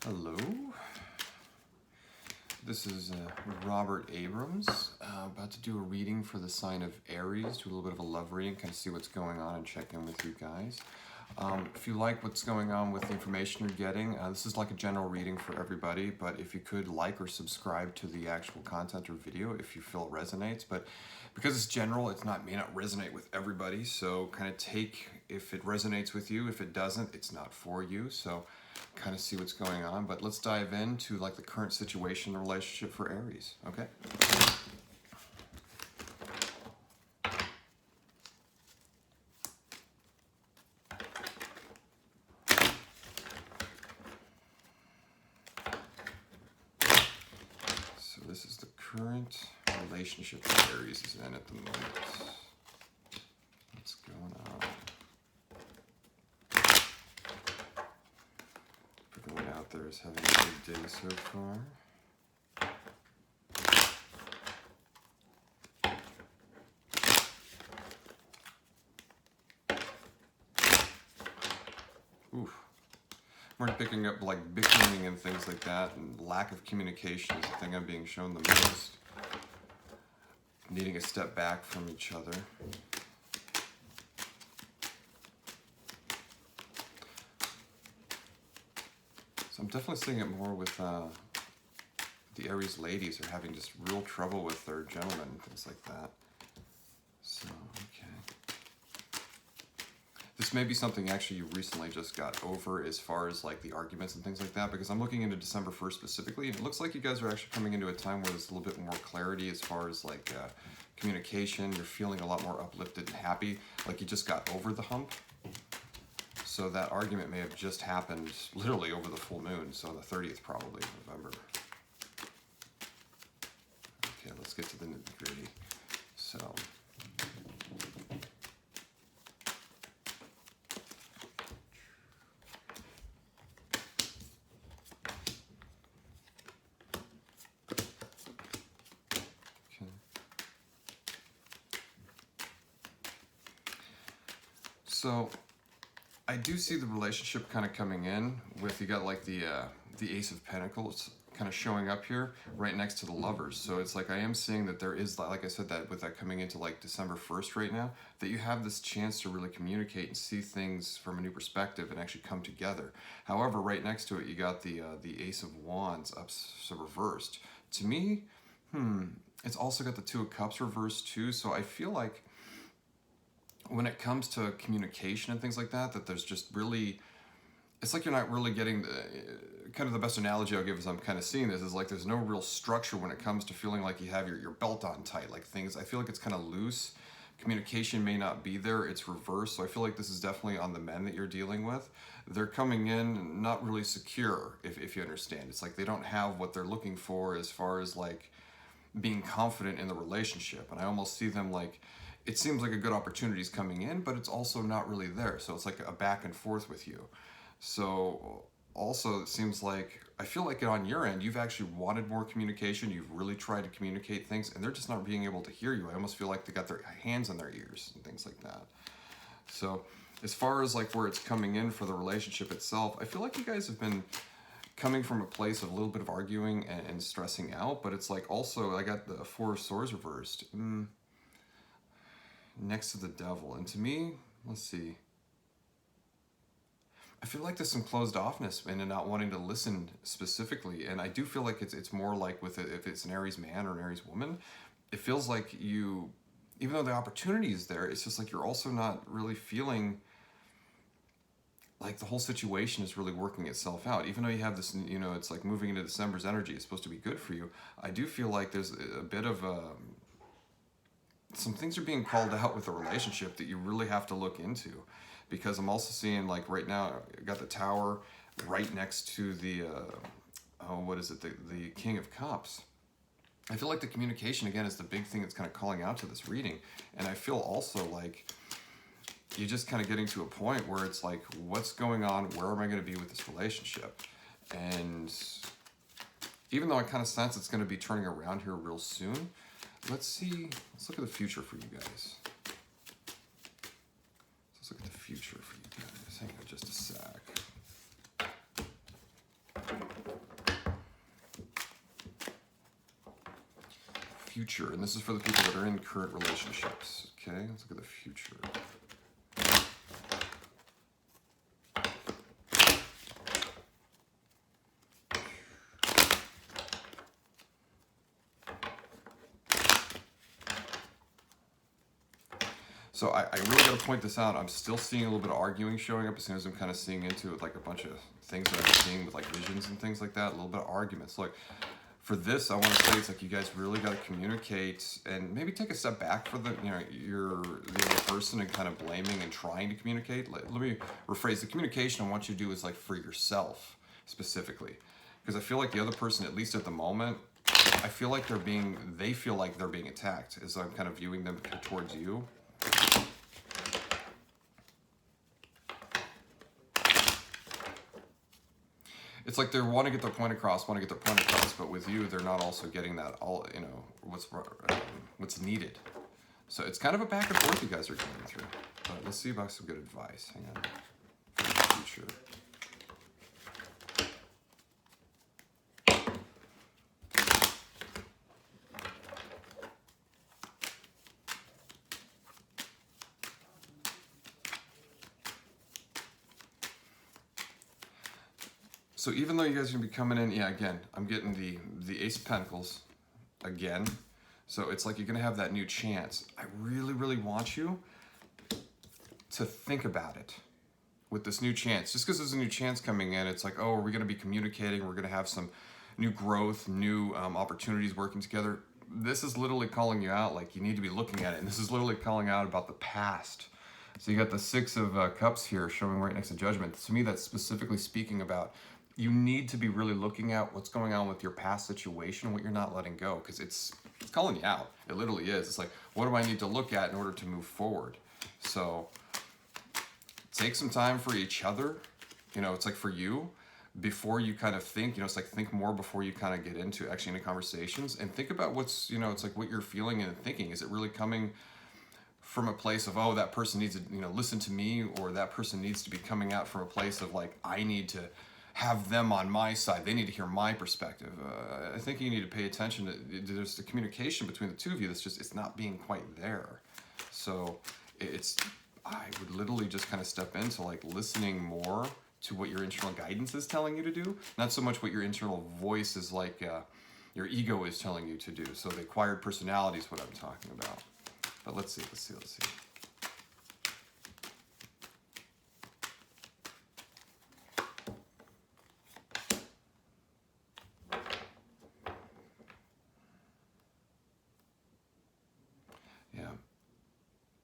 Hello, this is Robert Abrams, about to do a reading for the sign of Aries, do a little bit of a love reading, kind of see what's going on and check in with you guys. If you like what's going on with the information you're getting, this is like a general reading for everybody, but if you could like or subscribe to the actual content or video if you feel it resonates. But because it's general, it may not resonate with everybody, so kind of take if it resonates with you. If it doesn't, it's not for you, so kind of see what's going on. But let's dive into like the current situation in the relationship for Aries, okay? So this is the current relationship that Aries is in at the moment. What's going on? Everyone out there is having a good day so far. Oof. We're picking up like bickering and things like that, and lack of communication is the thing I'm being shown the most. Needing a step back from each other. So I'm definitely seeing it more with the Aries ladies are having just real trouble with their gentlemen and things like that. So, okay. This may be something actually you recently just got over as far as like the arguments and things like that, because I'm looking into December 1st specifically, and it looks like you guys are actually coming into a time where there's a little bit more clarity as far as like communication. You're feeling a lot more uplifted and happy, like you just got over the hump. So that argument may have just happened literally over the full moon, so the 30th probably of November. Okay, let's get to the nitty-gritty. So, okay. So I do see the relationship kind of coming in with, you got like the Ace of Pentacles kind of showing up here right next to the Lovers. So it's like I am seeing that there is, like I said, that with that coming into like December 1st right now, that you have this chance to really communicate and see things from a new perspective and actually come together. However, right next to it, you got the Ace of Wands up, so reversed. To me, it's also got the Two of Cups reversed too. So I feel like when it comes to communication and things like that, that there's just really, it's like you're not really getting the, kind of the best analogy I'll give is I'm kind of seeing this is like there's no real structure when it comes to feeling like you have your belt on tight, like things, I feel like it's kind of loose. Communication may not be there, it's reversed. So I feel like this is definitely on the men that you're dealing with. They're coming in not really secure, if you understand. It's like they don't have what they're looking for as far as like being confident in the relationship. And I almost see them like, it seems like a good opportunity is coming in, but it's also not really there. So it's like a back and forth with you. So also it seems like, I feel like on your end, you've actually wanted more communication. You've really tried to communicate things and they're just not being able to hear you. I almost feel like they got their hands in their ears and things like that. So as far as like where it's coming in for the relationship itself, I feel like you guys have been coming from a place of a little bit of arguing and stressing out, but it's like also, I got the Four of Swords reversed. Next to the Devil. And to me, let's see, I feel like there's some closed offness and not wanting to listen specifically. And I do feel like it's more like with it, if it's an Aries man or an Aries woman, it feels like you, even though the opportunity is there, it's just like you're also not really feeling like the whole situation is really working itself out. Even though you have this, you know, it's like moving into December's energy, it's supposed to be good for you. I do feel like there's a bit of some things are being called out with the relationship that you really have to look into, because I'm also seeing like right now I got the Tower right next to the what is it, the King of Cups. I feel like the communication again is the big thing that's kind of calling out to this reading. And I feel also like you're just kind of getting to a point where it's like, what's going on, where am I going to be with this relationship? And even though I kind of sense it's going to be turning around here real soon, let's look at the future for you guys. Let's look at the future for you guys. Hang on just a sec. future, and this is for the people that are in current relationships. Okay, let's look at the future. So I really got to point this out. I'm still seeing a little bit of arguing showing up as soon as I'm kind of seeing into it, like a bunch of things that I'm seeing with like visions and things like that. A little bit of arguments. Look, for this, I want to say it's like you guys really got to communicate and maybe take a step back for the the other person and kind of blaming and trying to communicate. Let me rephrase the communication. I want you to do is like for yourself specifically, because I feel like the other person, at least at the moment, I feel like they feel like they're being attacked as I'm kind of viewing them towards you. It's like they want to get their point across, but with you, they're not also getting that what's needed. So it's kind of a back and forth you guys are going through. But let's see about some good advice. Hang on. For the future. So even though you guys are gonna be coming in, yeah, again, I'm getting the Ace of Pentacles again. So it's like you're gonna have that new chance. I really, really want you to think about it with this new chance. Just because there's a new chance coming in, it's like, oh, are we gonna be communicating? We're gonna have some new growth, new opportunities working together. This is literally calling you out, like you need to be looking at it. And this is literally calling out about the past. So you got the Six of Cups here showing right next to Judgment. To me, that's specifically speaking about you need to be really looking at what's going on with your past situation, what you're not letting go, because it's calling you out. It literally is. It's like, what do I need to look at in order to move forward? So take some time for each other. It's like for you, before you kind of think, it's like think more before you kind of get into conversations, and think about what's, it's like what you're feeling and thinking. Is it really coming from a place of, oh, that person needs to, listen to me, or that person needs to be coming out from a place of like, I need to have them on my side. They need to hear my perspective. I think you need to pay attention to, there's the communication between the two of you that's just, it's not being quite there. So I would literally just kind of step into like listening more to what your internal guidance is telling you to do, not so much what your internal voice is like, your ego is telling you to do. So the acquired personality is what I'm talking about. But let's see.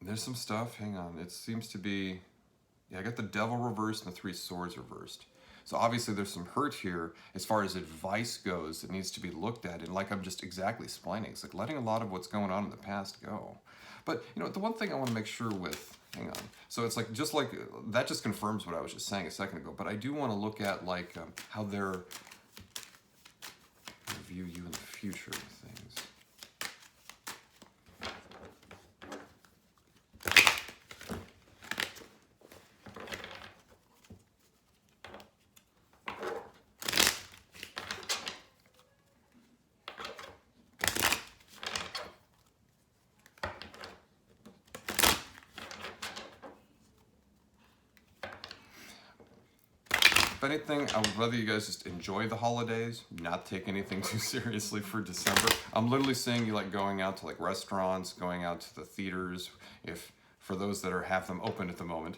There's some stuff, hang on, it seems to be, I got the Devil reversed and the Three Swords reversed. So obviously there's some hurt here as far as advice goes that needs to be looked at, and like I'm just exactly explaining, it's like letting a lot of what's going on in the past go. But the one thing I want to make sure with, hang on, so it's like, that just confirms what I was just saying a second ago, but I do want to look at like how they're view you in the future of things. If anything, I would rather you guys just enjoy the holidays, not take anything too seriously for December. I'm literally saying you like going out to like restaurants, going out to the theaters, if for those that have them open at the moment,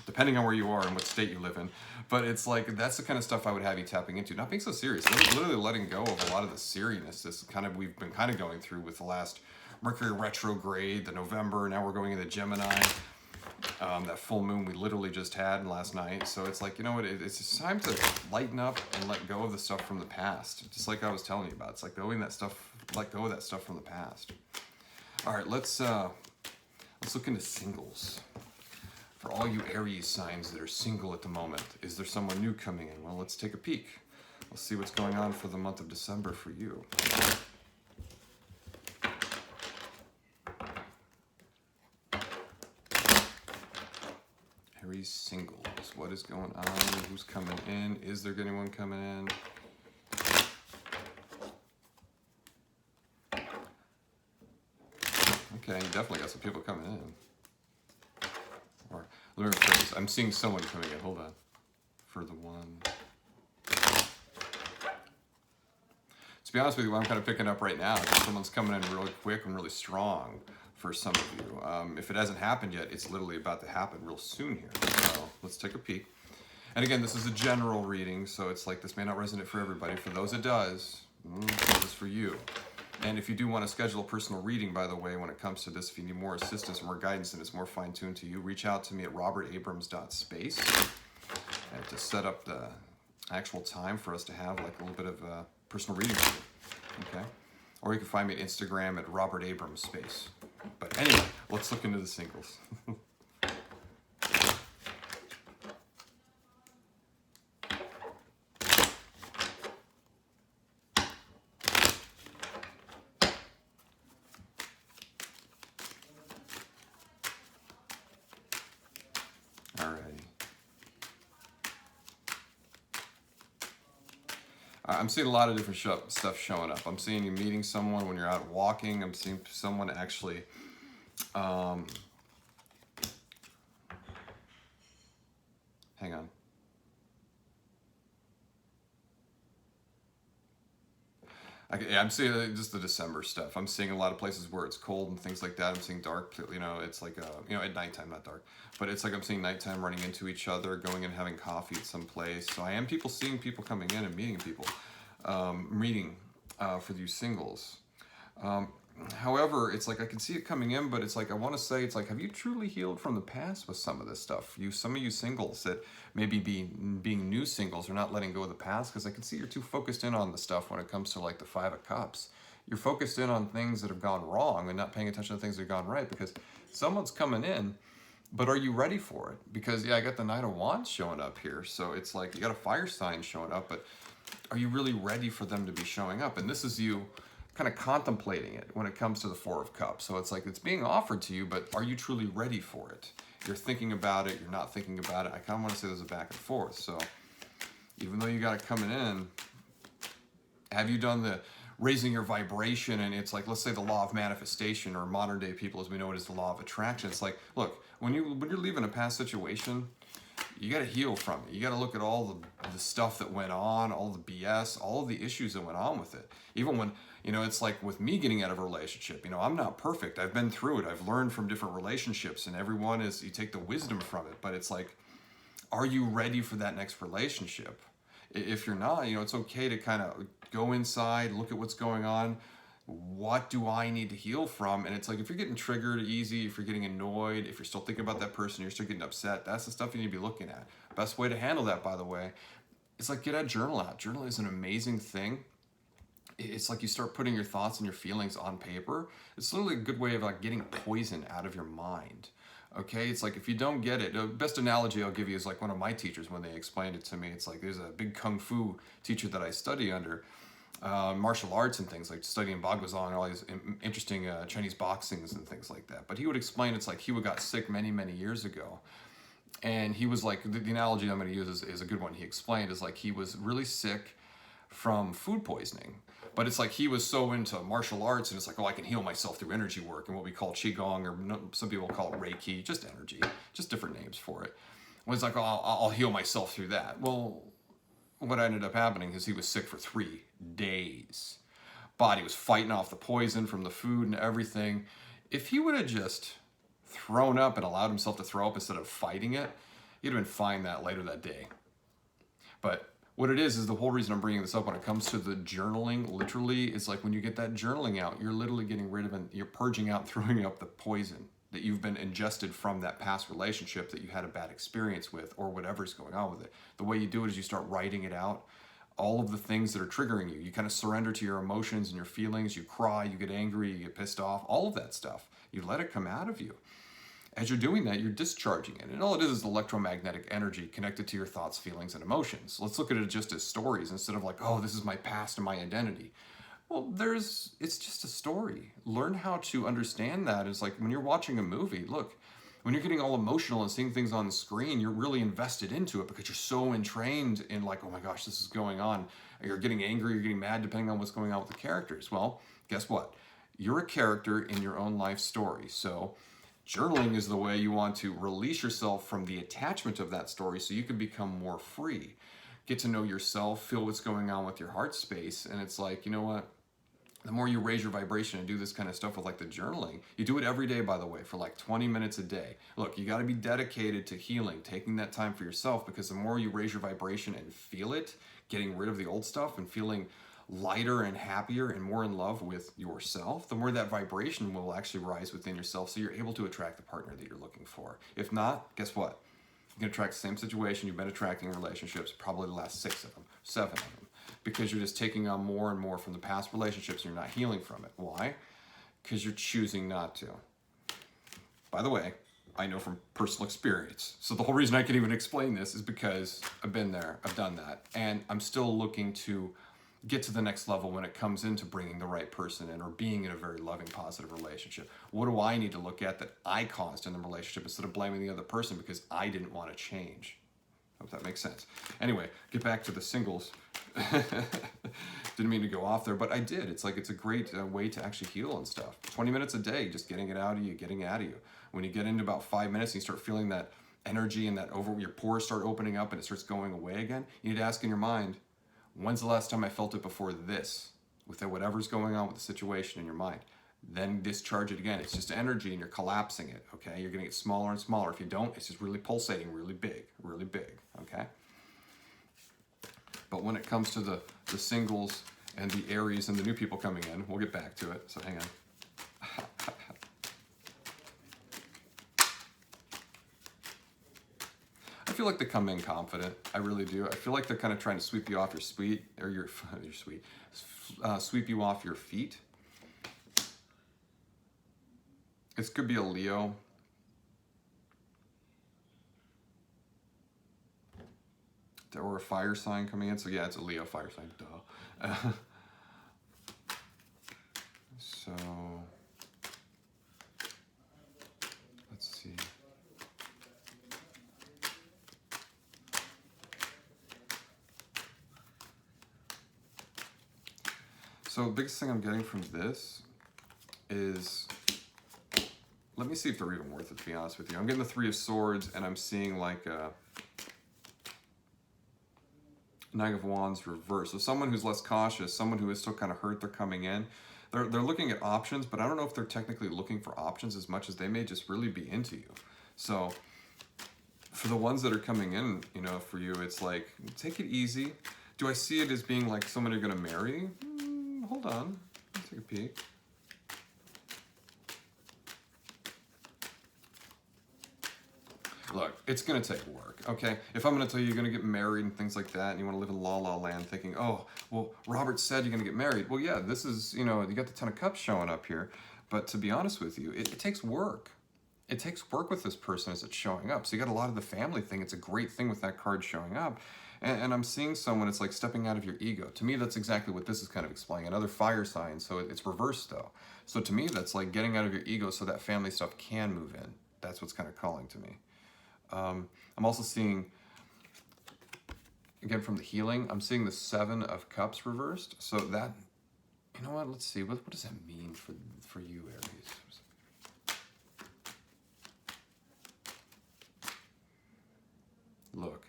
depending on where you are and what state you live in. But it's like, that's the kind of stuff I would have you tapping into. Not being so serious, literally letting go of a lot of the seriousness we've been kind of going through with the last Mercury retrograde, the November, now we're going into Gemini. That full moon we literally just had last night. So it's like, it's just time to lighten up and let go of the stuff from the past. Just like I was telling you about. It's like let go of that stuff from the past. All right, let's look into singles. For all you Aries signs that are single at the moment, is there someone new coming in? Well, let's take a peek. Let's see what's going on for the month of December for you. Aries singles. What is going on? Who's coming in? Is there anyone coming in? Okay, you definitely got some people coming in. Or let me rephrase. I'm seeing someone coming in. Hold on. For the one. To be honest with you, what I'm kind of picking up right now is that someone's coming in really quick and really strong for some of you. If it hasn't happened yet, it's literally about to happen real soon here. So let's take a peek. And again, this is a general reading, so it's like this may not resonate for everybody. For those it does, this is for you. And if you do want to schedule a personal reading, by the way, when it comes to this, if you need more assistance or more guidance and it's more fine-tuned to you, reach out to me at RobertAbrams.space and to set up the actual time for us to have like a little bit of a personal reading with you, okay? Or you can find me at Instagram at RobertAbrams.space. But anyway, let's look into the singles. I'm seeing a lot of different stuff showing up. I'm seeing you meeting someone when you're out walking. I'm seeing someone actually hang on. I'm seeing just the December stuff. I'm seeing a lot of places where it's cold and things like that. I'm seeing dark, it's like, at nighttime, not dark, but it's like I'm seeing nighttime running into each other, going and having coffee at some place. So I am seeing people coming in and meeting people, reading for you singles. However, it's like I can see it coming in, but it's like I want to say, it's like, have you truly healed from the past with some of this stuff? Some of you singles that maybe being new singles are not letting go of the past, because I can see you're too focused in on the stuff when it comes to like the Five of Cups. You're focused in on things that have gone wrong and not paying attention to things that have gone right, because someone's coming in, but are you ready for it? Because I got the Knight of Wands showing up here, so it's like you got a fire sign showing up, but are you really ready for them to be showing up? And this is you kind of contemplating it when it comes to the Four of Cups. So it's like it's being offered to you, but are you truly ready for it? You're thinking about it, you're not thinking about it. I kind of want to say there's a back and forth. So even though you got it coming in, have you done the raising your vibration? And it's like, let's say the law of manifestation, or modern day people as we know it is the law of attraction. It's like, look, when you're leaving a past situation, you got to heal from it. You got to look at all the stuff that went on, all the BS, all of the issues that went on with it. Even when, it's like with me getting out of a relationship, I'm not perfect. I've been through it. I've learned from different relationships, and everyone you take the wisdom from it. But it's like, are you ready for that next relationship? If you're not, it's okay to kind of go inside, look at what's going on. What do I need to heal from? And it's like, if you're getting triggered easy, if you're getting annoyed, if you're still thinking about that person, you're still getting upset, that's the stuff you need to be looking at. Best way to handle that, by the way, is like get a journal out. Journal is an amazing thing. It's like you start putting your thoughts and your feelings on paper. It's literally a good way of like getting poison out of your mind. Okay, it's like if you don't get it, the best analogy I'll give you is like one of my teachers when they explained it to me. It's like there's a big kung fu teacher that I study under, martial arts and things, like studying Bagwazon and all these interesting Chinese boxings and things like that. But he would explain, it's like he got sick many, many years ago. And he was like, the analogy I'm going to use is a good one. He explained is like he was really sick from food poisoning. But it's like he was so into martial arts, and it's like, oh, I can heal myself through energy work and what we call Qigong, or some people call it Reiki, just energy, just different names for it. When it's like, oh, I'll heal myself through that. Well, what ended up happening is he was sick for 3 days. Body was fighting off the poison from the food and everything. If he would have just thrown up and allowed himself to throw up instead of fighting it, he'd have been fine that later that day. But what it is the whole reason I'm bringing this up when it comes to the journaling, literally, is like when you get that journaling out, you're literally getting rid of it, you're purging out, throwing up the poison that you've been ingested from that past relationship that you had a bad experience with, or whatever's going on with it. The way you do it is you start writing it out, all of the things that are triggering you. You kind of surrender to your emotions and your feelings. You cry, you get angry, you get pissed off, all of that stuff. You let it come out of you. As you're doing that, you're discharging it. And all it is electromagnetic energy connected to your thoughts, feelings, and emotions. Let's look at it just as stories instead of like, oh, this is my past and my identity. Well, it's just a story. Learn how to understand that. It's like when you're watching a movie, look, when you're getting all emotional and seeing things on the screen, you're really invested into it because you're so entrained in like, oh my gosh, this is going on. You're getting angry, you're getting mad, depending on what's going on with the characters. Well, guess what? You're a character in your own life story. So journaling is the way you want to release yourself from the attachment of that story so you can become more free. Get to know yourself, feel what's going on with your heart space. And it's like, you know what? The more you raise your vibration and do this kind of stuff with like the journaling, you do it every day, by the way, for like 20 minutes a day. Look, you got to be dedicated to healing, taking that time for yourself, because the more you raise your vibration and feel it, getting rid of the old stuff and feeling lighter and happier and more in love with yourself, the more that vibration will actually rise within yourself, so you're able to attract the partner that you're looking for. If not, guess what? You can attract the same situation you've been attracting in relationships, probably the last 6 of them, 7 of them, because you're just taking on more and more from the past relationships and you're not healing from it. Why? Because you're choosing not to. By the way, I know from personal experience. So the whole reason I can even explain this is because I've been there, I've done that, and I'm still looking to get to the next level when it comes into bringing the right person in or being in a very loving, positive relationship. What do I need to look at that I caused in the relationship instead of blaming the other person because I didn't want to change? Hope that makes sense. Anyway, get back to the singles. Didn't mean to go off there, but I did. It's like, it's a great way to actually heal and stuff. 20 minutes a day, just getting it out of you, getting it out of you. When you get into about 5 minutes and you start feeling that energy and that your pores start opening up and it starts going away again, you need to ask in your mind, when's the last time I felt it before this? With whatever's going on with the situation in your mind. Then discharge it again. It's just energy and you're collapsing it, okay? You're getting it smaller and smaller. If you don't, it's just really pulsating really big, okay? But when it comes to the singles and the Aries and the new people coming in, we'll get back to it, so hang on. I feel like they come in confident. I really do. I feel like they're kind of trying to sweep you off your sweep you off your feet. This could be a Leo. Or a fire sign coming in. So yeah, it's a Leo fire sign. Duh. So let's see. So the biggest thing I'm getting from this is, let me see if they're even worth it, to be honest with you. I'm getting the 3 of Swords, and I'm seeing like a Knight of Wands reverse. So someone who's less cautious, someone who is still kind of hurt, they're coming in. They're looking at options, but I don't know if they're technically looking for options as much as they may just really be into you. So for the ones that are coming in, you know, for you, it's like, take it easy. Do I see it as being like someone you're going to marry? Hold on. Let's take a peek. Look, it's going to take work, okay? If I'm going to tell you you're going to get married and things like that, and you want to live in la la land thinking, oh, well, Robert said you're going to get married. Well, yeah, this is, you know, you got the Ten of Cups showing up here. But to be honest with you, it takes work. It takes work with this person as it's showing up. So you got a lot of the family thing. It's a great thing with that card showing up. And I'm seeing someone, it's like stepping out of your ego. To me, that's exactly what this is kind of explaining. Another fire sign, so it's reversed though. So to me, that's like getting out of your ego so that family stuff can move in. That's what's kind of calling to me. I'm also seeing, again from the healing, I'm seeing the 7 of Cups reversed. So that, you know what, let's see, what does that mean for you, Aries? Look,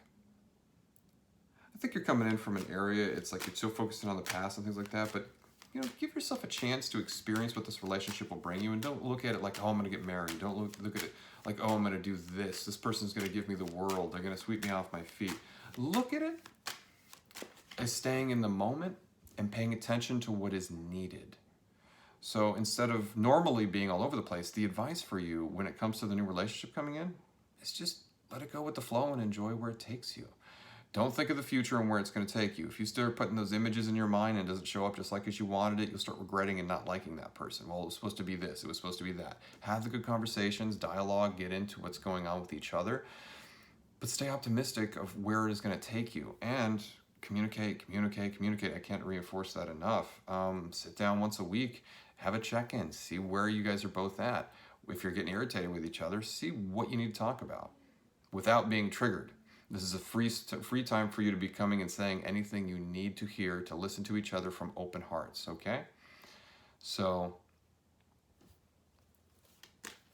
I think you're coming in from an area, it's like you're so focusing on the past and things like that, but you know, give yourself a chance to experience what this relationship will bring you, and don't look at it like, oh, I'm going to get married. Don't look at it like, oh, I'm going to do this. This person's going to give me the world. They're going to sweep me off my feet. Look at it as staying in the moment and paying attention to what is needed. So instead of normally being all over the place, the advice for you when it comes to the new relationship coming in is just let it go with the flow and enjoy where it takes you. Don't think of the future and where it's going to take you. If you start putting those images in your mind and it doesn't show up just like as you wanted it, you'll start regretting and not liking that person. Well, it was supposed to be this. It was supposed to be that. Have the good conversations, dialogue, get into what's going on with each other. But stay optimistic of where it is going to take you. And communicate. I can't reinforce that enough. Sit down once a week. Have a check-in. See where you guys are both at. If you're getting irritated with each other, see what you need to talk about without being triggered. This is a free time for you to be coming and saying anything you need to hear to listen to each other from open hearts, okay? So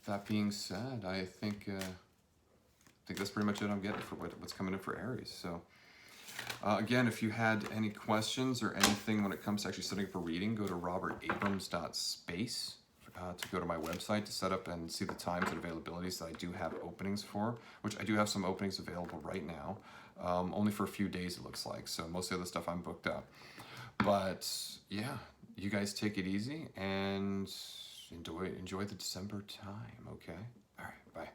that being said, I think that's pretty much it I'm getting for what's coming in for Aries. So again, if you had any questions or anything when it comes to actually setting up a reading, go to RobertAbrams.space to go to my website to set up and see the times and availabilities that I do have openings for, which I do have some openings available right now, only for a few days it looks like. So most of the stuff I'm booked up. But yeah, you guys take it easy and enjoy the December time, okay? All right, bye.